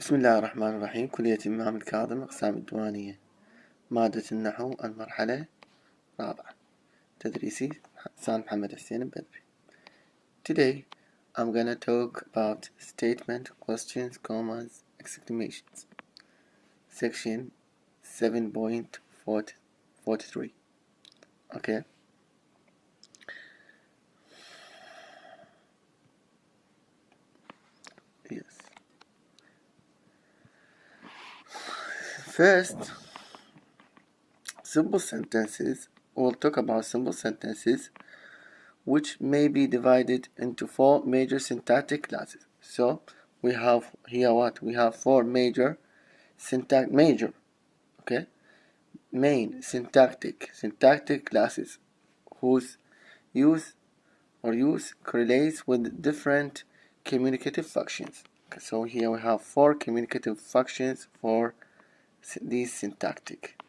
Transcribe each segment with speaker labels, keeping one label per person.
Speaker 1: بسم الله الرحمن الرحيم. كلية إمام الكاظم، أقسام الديوانية، مادة النحو، المرحلة الرابعة، تدريسي سان محمد حسين بدري. Today I'm gonna talk about statement, questions, commas, exclamations. Section 7.43. Okay. Yes. First, simple sentences. We'll talk about simple sentences which may be divided into four major syntactic classes. So we have here what? We have four major main syntactic classes whose use correlates with different communicative functions. Okay, so here we have four communicative functions for these syntactic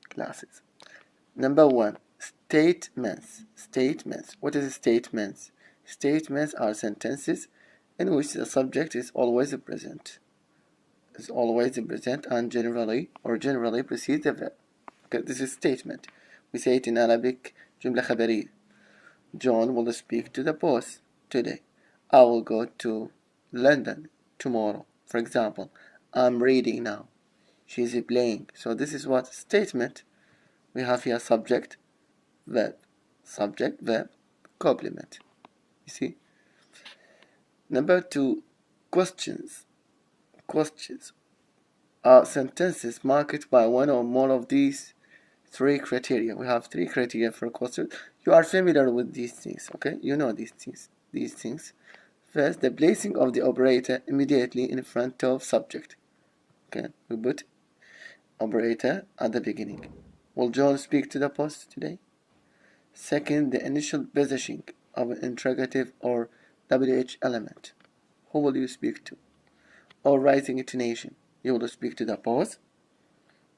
Speaker 1: classes. Number one, statements. What is statements? Statements are sentences in which the subject is always present. And generally precedes the verb. Okay, this is statement. We say it in Arabic, جملة خبرية. John will speak to the boss today. I will go to London tomorrow. For example, I'm reading now. She's playing. So this is what statement. We have here subject, verb, complement. You see? Number two, questions. Questions are sentences marked by one or more of these three criteria. We have three criteria for questions. You are familiar with these things, okay? You know these things. First, the placing of the operator immediately in front of subject. Okay, we put operator at the beginning. Will John speak to the boss today? Second, the initial positioning of an interrogative or WH element. Who will you speak to? Or rising intonation. You will speak to the boss.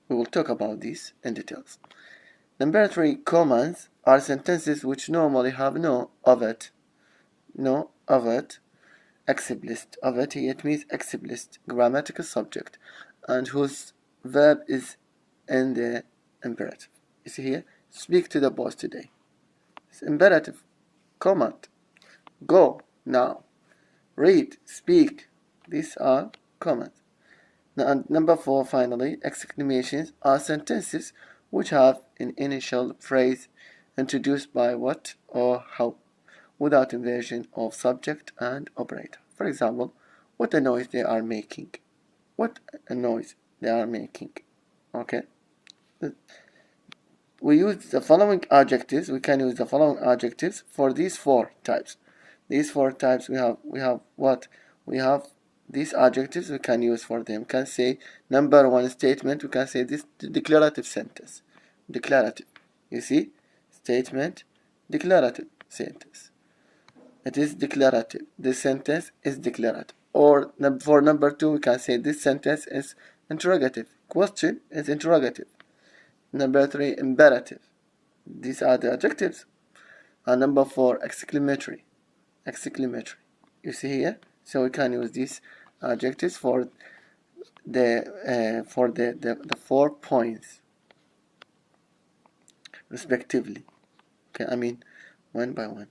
Speaker 1: We will talk about this in details. Number three, commas are sentences which normally have no overt, explicit. Overt here it means explicit grammatical subject, and whose verb is in the imperative. You see here, speak to the boss today. It's imperative. Command. Go now. Read. Speak. These are commands. Now, and number four, finally, exclamations are sentences which have an initial phrase introduced by what or how, without inversion of subject and operator. For example, what a noise they are making. What a noise they are making. Okay. We use the following adjectives. We can use the following adjectives for these four types. These four types we have what? We have these adjectives we can use for them. We can say number one, statement. We can say this declarative sentence. Declarative. You see? Statement, declarative sentence. It is declarative. This sentence is declarative. Or for number two, we can say this sentence is interrogative. Question is interrogative. Number three, imperative. These are the adjectives. And number four, exclamatory. You see here? So we can use these adjectives for the 4 points respectively. Okay, I mean one by one.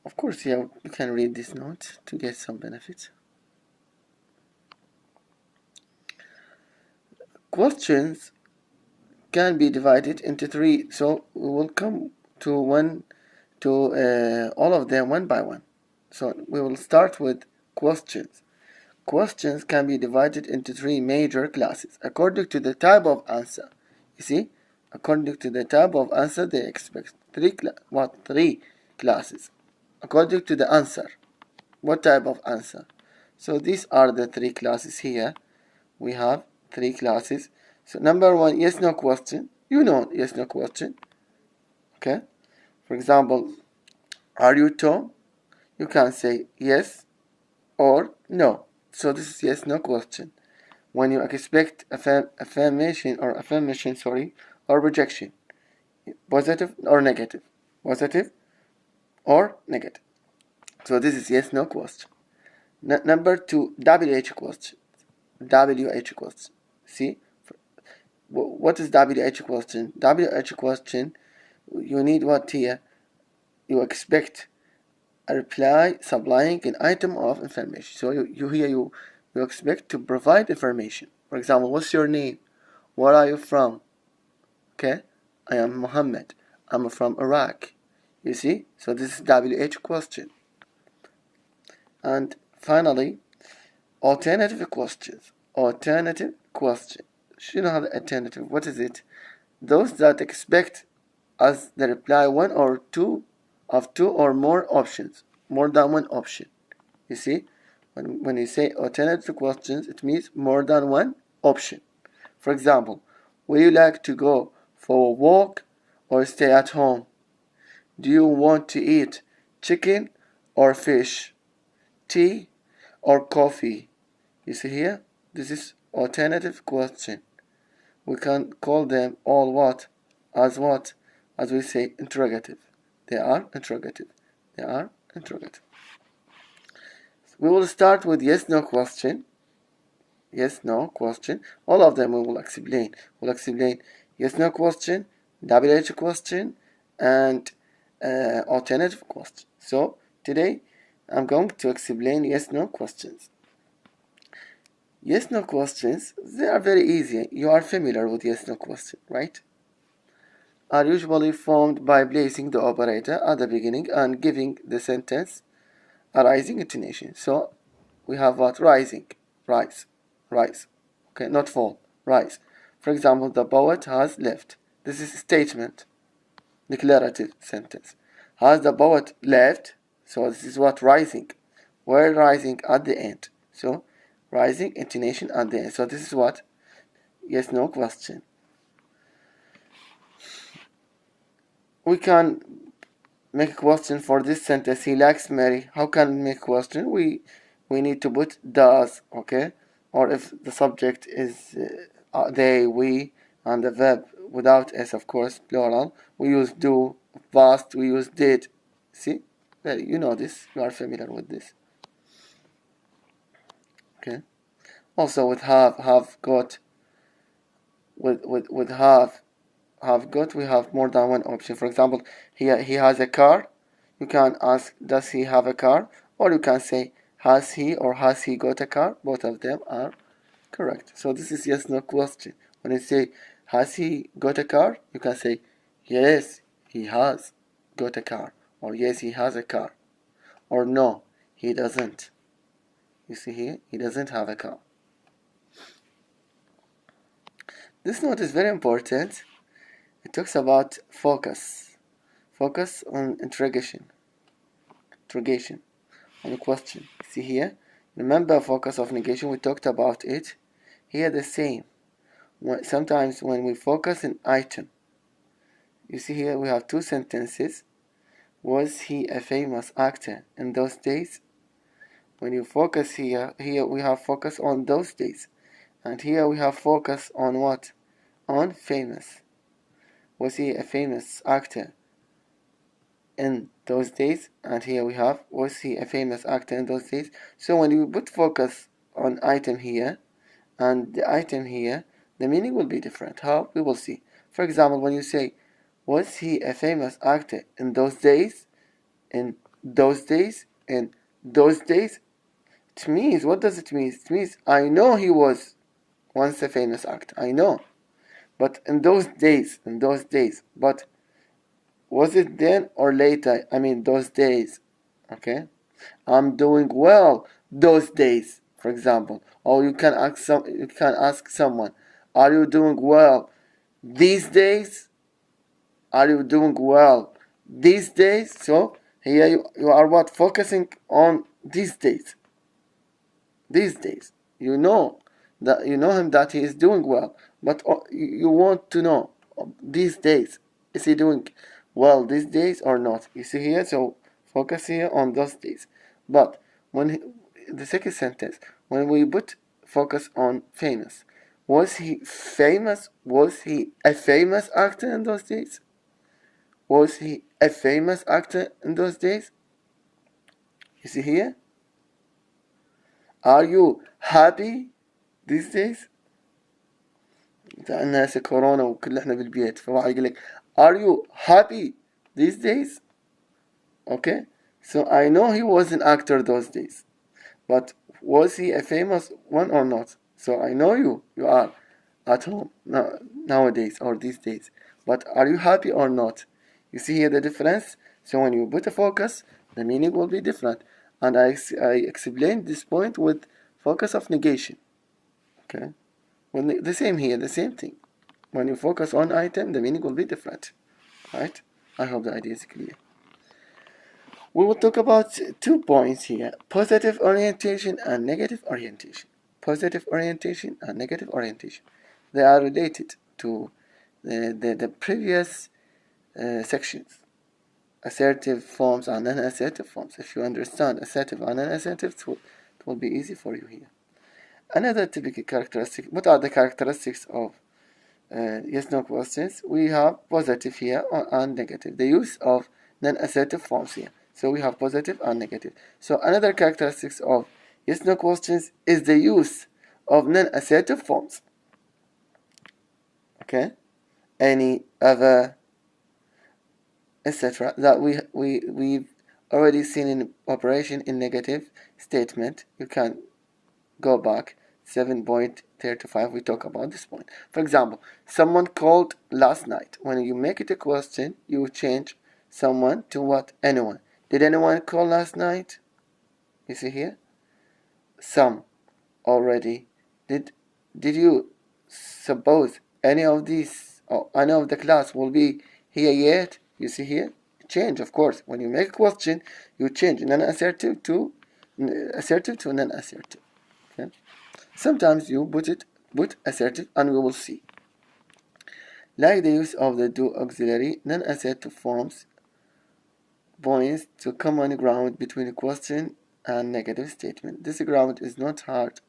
Speaker 1: Of course, yeah, you can read this note to get some benefits. Questions can be divided into three, so we will come to all of them one by one. So we will start with questions. Questions can be divided into three major classes according to the type of answer. You see, according to the type of answer, they expect three classes. According to the answer, what type of answer? So these are the three classes here. We have three classes. So number one, yes, no question. You know yes, no question. Okay. For example, are you Tom? You can say yes or no. So this is yes, no question. When you expect affirmation or rejection, positive or negative. So this is yes, no question. Number 2, WH question. WH question. See, what is WH question? WH question, you need what here? You expect a reply supplying an item of information. So you expect to provide information. For example, what's your name? Where are you from? Okay, I am Muhammad. I'm from Iraq. You see? So this is WH question. And finally, alternative questions. Alternative question. You know how the alternative, what is it? Those that expect as the reply one or two of two or more options. More than one option. You see? When you say alternative questions, it means more than one option. For example, would you like to go for a walk or stay at home? Do you want to eat chicken or fish? Tea or coffee? You see here? This is alternative question. We can call them all what? As what? As we say interrogative. They are interrogative. They are interrogative. We will start with yes/no question. Yes/no question. All of them we will explain. We'll explain yes/no question, WH question, and alternative question. So today I'm going to explain yes/no questions. Yes/no questions, they are very easy. You are familiar with yes/no question, right? Are usually formed by placing the operator at the beginning and giving the sentence a rising intonation. So we have what? Rising, rise, rise. Okay, not fall, rise. For example, the poet has left. This is a statement, declarative sentence. Has the poet left? So this is what? Rising. Where rising? At the end. So rising intonation at the end. So this is what? Yes/no question. We can make a question for this sentence. He likes Mary. How can we make a question? We need to put does, okay? Or if the subject is they, we, and the verb without s, of course, plural, we use do. Past, we use did. See? Well, you know this. You are familiar with this. Okay. Also with have got. With have got, we have more than one option. For example, he has a car. You can ask, does he have a car? Or you can say, has he or has he got a car? Both of them are correct. So this is yes/no question. When you say, has he got a car? You can say, yes, he has got a car. Or yes, he has a car. Or no, he doesn't. You see here, he doesn't have a car. This note is very important. It talks about focus. Focus on interrogation on a question. See here? Remember focus of negation, we talked about it. Here the same. Sometimes when we focus an item, you see here we have two sentences. Was he a famous actor in those days? When you focus here we have focus on those days. And here we have focus on what? On famous. Was he a famous actor in those days? And here we have, was he a famous actor in those days? So when you put focus on item here and the item here, the meaning will be different. How? We will see. For example, when you say, was he a famous actor in those days? In those days? In those days? It means, what does it mean? It means, I know he was once a famous actor. I know. But in those days, but was it then or later? I mean, those days, okay? I'm doing well those days, for example. Or you can ask someone, are you doing well these days? Are you doing well these days? So here you are what? Focusing on these days. These days. You know him that he is doing well, but you want to know these days, is he doing well these days or not? You see here, so focus here on those days. But the second sentence, when we put focus on famous, was he famous? Was he a famous actor in those days? Was he a famous actor in those days? You see here? Are you happy these days؟ الناس كورونا وكل احنا بالبيت، فواحد يقول لك Are you happy these days? Okay, so I know he was an actor those days, but was he a famous one or not? So I know you are at home nowadays or these days, but are you happy or not? You see here the difference? So when you put a focus, the meaning will be different. And I explained this point with focus of negation. Okay, when the same here, the same thing. When you focus on item, the meaning will be different. Right? I hope the idea is clear. We will talk about 2 points here: positive orientation and negative orientation. Positive orientation and negative orientation. They are related to the previous sections. Assertive forms and non-assertive forms. If you understand assertive and non-assertive, it will be easy for you here. Another typical characteristic. What are the characteristics of yes/no questions? We have positive here and negative. The use of non-assertive forms here. So we have positive and negative. So another characteristics of yes/no questions is the use of non-assertive forms. Okay, any, other, etc. that we've already seen in operation in negative statement. You can go back 7.35. We talk about this point. For example, someone called last night. When you make it a question, you change someone to what? Anyone. Did anyone call last night? You see here? Some already. Did you suppose any of these or any of the class will be here yet? You see here? Change, of course. When you make a question, you change non-assertive to non-assertive. Okay? Sometimes you put assertive, and we will see. Like the use of the do auxiliary, non-assertive forms points to common ground between a question and negative statement. This ground is not hard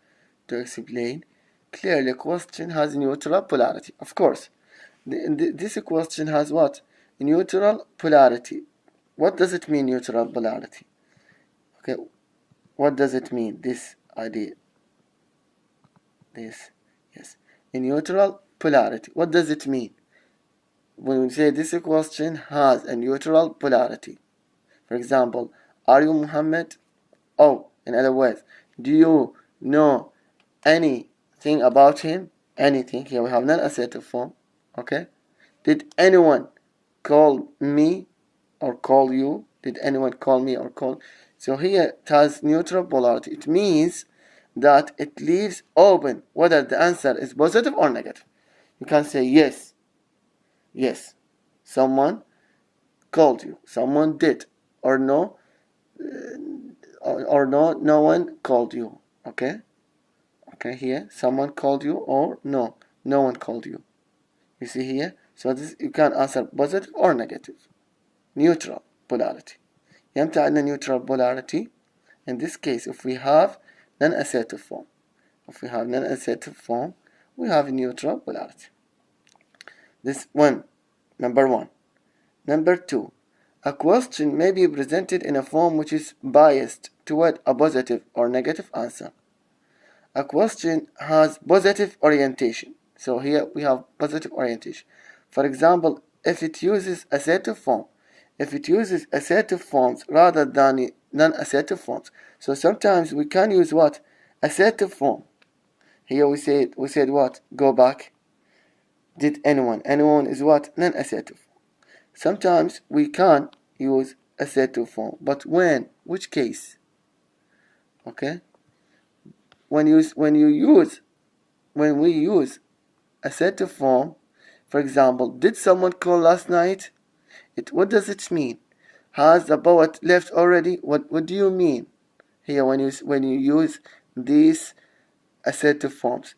Speaker 1: to explain. Clearly, a question has neutral polarity. Of course, this question has what? Neutral polarity. What does it mean, neutral polarity? Okay, what does it mean, this idea? This, yes. In neutral polarity, what does it mean? When we say this question has a neutral polarity. For example, are you Muhammad? Oh, in other words, do you know anything about him? Anything. Here we have non-assertive form. Okay. Did anyone call me or call you? Did anyone call me or call? So here it has neutral polarity. It means that it leaves open whether the answer is positive or negative. You can say yes. Yes. Someone called you. Someone did. Or no. Or no. No one called you. Okay. Okay. Here, someone called you, or no. No one called you. You see here. So this you can answer positive or negative. Neutral polarity. يمتى عندنا neutral polarity? In this case, if we have non-assertive form. If we have non-assertive form, we have neutral polarity. This one, number 1. Number 2, a question may be presented in a form which is biased toward a positive or negative answer. A question has positive orientation. So here we have positive orientation. For example, if it uses assertive form, if it uses assertive forms rather than non-assertive forms. So sometimes we can use what? Assertive form. Here we said what? Go back. Did anyone? Anyone is what? Non-assertive. Sometimes we can use assertive form, but when? Which case? Okay. When we use assertive form, for example, did someone call last night? What does it mean? Has the poet left already? What do you mean here when you use these assertive forms?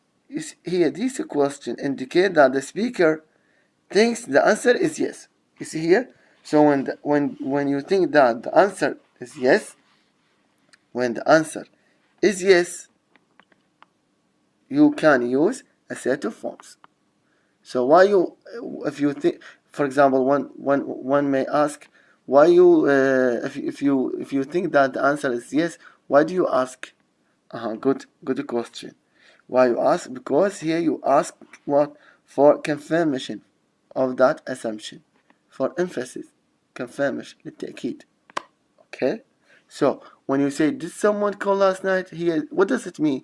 Speaker 1: Here, this question indicate that the speaker thinks the answer is yes. You see here? So when you think that the answer is yes, when the answer is yes, you can use assertive forms. So why you, if you think, for example, one may ask, why you, if you think that the answer is yes, why do you ask? Good question. Why you ask? Because here you ask what? For confirmation of that assumption. For emphasis. Confirmation. للتأكيد. Okay? So, when you say, did someone call last night? Here, what does it mean?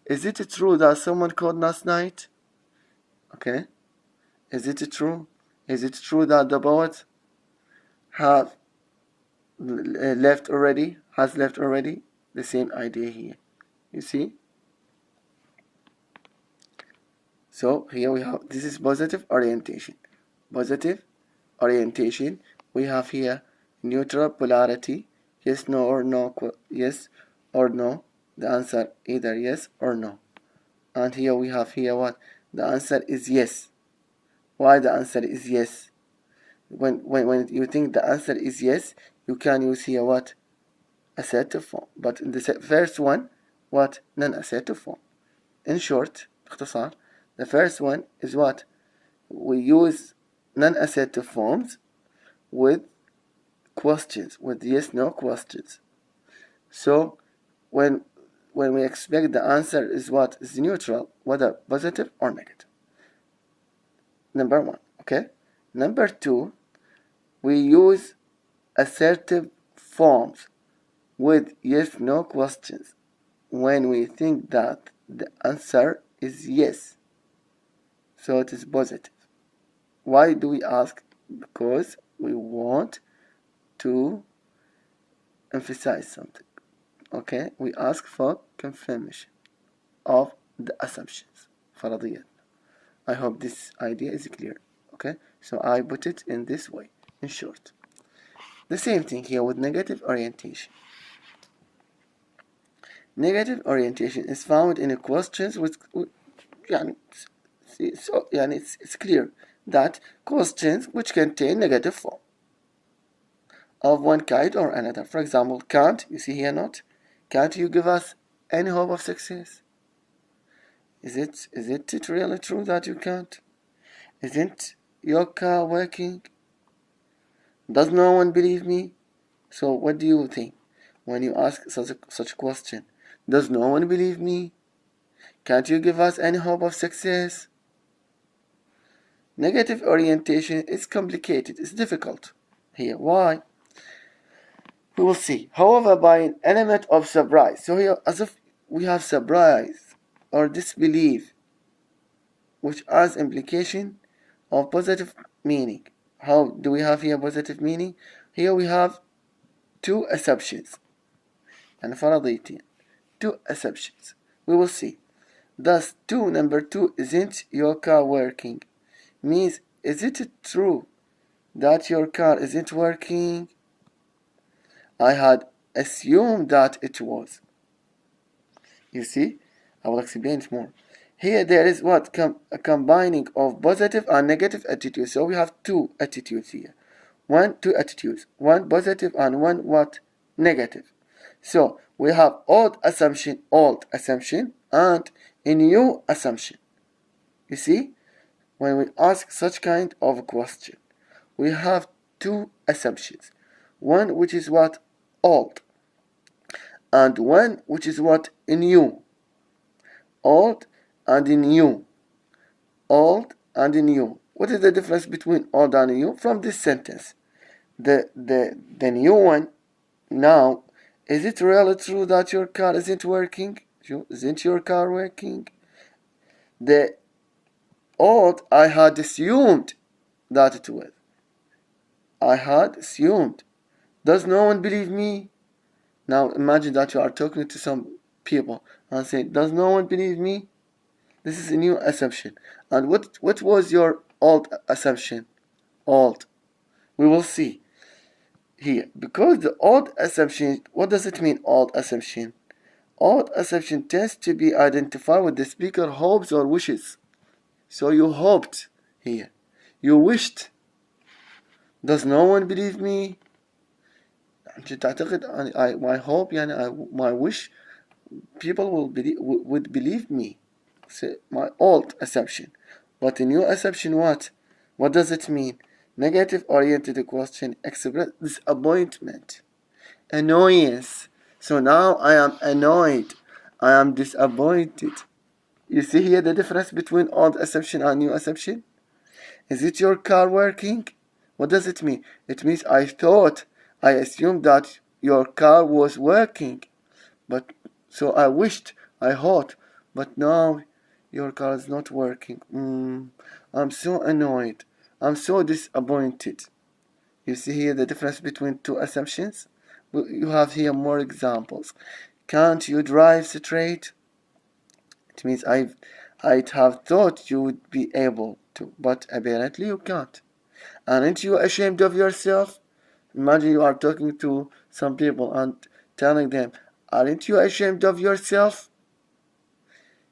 Speaker 1: Is it true that someone called last night? Okay? Is it true? Is it true that the poet have left already? Has left already? The same idea here. You see? So here we have, this is positive orientation. Positive orientation. We have here neutral polarity. Yes, no, or no. Yes or no. The answer either yes or no. And here we have here what? The answer is yes. Why the answer is yes? When you think the answer is yes, you can use here what? Assertive form. But in the first one, what? Non-assertive form. In short, باختصار, the first one is what? We use non-assertive forms with questions, with yes-no questions. So when we expect the answer is what? Is neutral, whether positive or negative. Number one, okay? Number two, we use assertive forms with yes-no questions when we think that the answer is yes. So it is positive. Why do we ask? Because we want to emphasize something. Okay? We ask for confirmation of the assumptions. فرضيات. I hope this idea is clear. Okay? So I put it in this way, in short. The same thing here with negative orientation. Negative orientation is found in questions with it's clear that questions which contain negative form of one kind or another. For example, can't, you see here not? Can't you give us any hope of success? Is it really true that you can't? Isn't your car working? Does no one believe me? So what do you think when you ask such question? Does no one believe me? Can't you give us any hope of success? Negative orientation is complicated, it's difficult here. Why? We will see. However, by an element of surprise. So here, as if we have surprise or disbelief, which has implication of positive meaning. How do we have here positive meaning? Here we have two assumptions. And فرضيتين. Two assumptions. We will see. Thus, number two, isn't your car working? Means, is it true that your car isn't working? I had assumed that it was. You see? I will explain it more. Here there is what? A combining of positive and negative attitudes. So we have two attitudes here. Two attitudes. One positive and one what? Negative. So we have old assumption, and a new assumption. You see? When we ask such kind of a question, we have two assumptions. One which is what? Old. And one which is what? New. Old and new. Old and new. What is the difference between old and new? From this sentence. The new one, now, is it really true that your car isn't working? Isn't your car working? The old, I had assumed that it was. I had assumed. Does no one believe me? Now imagine that you are talking to some people and say, does no one believe me? This is a new assumption. And what was your old assumption? Old. We will see here. Because the old assumption, what does it mean, old assumption? Old assumption tends to be identified with the speaker hopes or wishes. So you hoped here. You wished. Does no one believe me? تعتقد my hope my wish people would believe me. So my old assumption. But a new assumption, what? What does it mean? Negative oriented question express disappointment, annoyance. So now I am annoyed. I am disappointed. You see here the difference between old assumption and new assumption? Is it your car working? What does it mean? It means I assumed that your car was working. But so I wished, I hoped, but now your car is not working. I'm so annoyed. I'm so disappointed. You see here the difference between two assumptions? You have here more examples. Can't you drive straight? It means I'd have thought you would be able to, but apparently you can't. Aren't you ashamed of yourself? Imagine you are talking to some people and telling them, aren't you ashamed of yourself?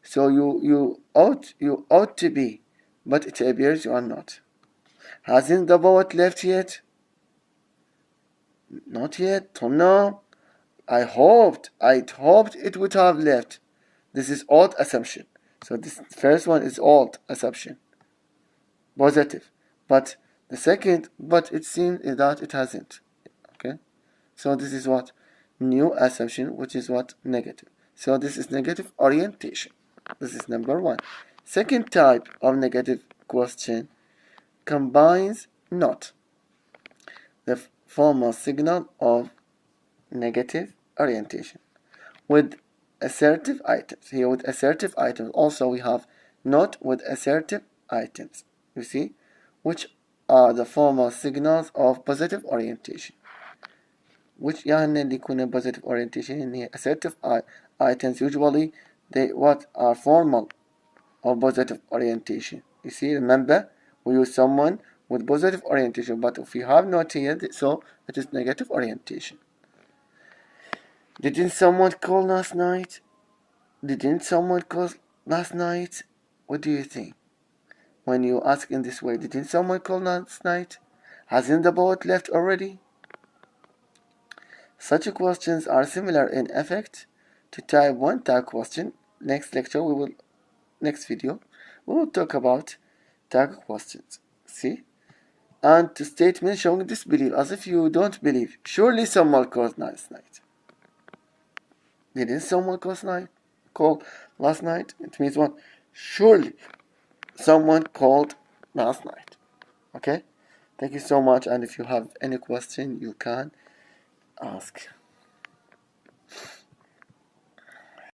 Speaker 1: So you ought to be, but it appears you are not. Hasn't the boat left yet? Not yet. Oh no. I'd hoped it would have left. This is odd assumption. So this first one is odd assumption. Positive. But the second, but it seems that it hasn't. Okay? So this is what? New assumption, which is what? Negative. So this is negative orientation. This is number one. Second type of negative question combines not, the formal signal of negative orientation, with assertive items. Here with assertive items. Also we have not with assertive items. You see? Which are the formal signals of positive orientation. which يعني اللي يكون positive orientation اللي هي assertive items usually they what are formal or positive orientation. You see, remember, we use someone with positive orientation, but if you have not here, so it is negative orientation. Didn't someone call last night? Didn't someone call last night? What do you think? When you ask in this way, didn't someone call last night? Hasn't the boat left already? Such questions are similar in effect to type 1 tag question. Next video, we will talk about tag questions. See? And to statements showing disbelief, as if you don't believe. Surely someone called last night. Didn't someone call last night? It means what? Surely someone called last night. Okay? Thank you so much, and if you have any question, you can ask.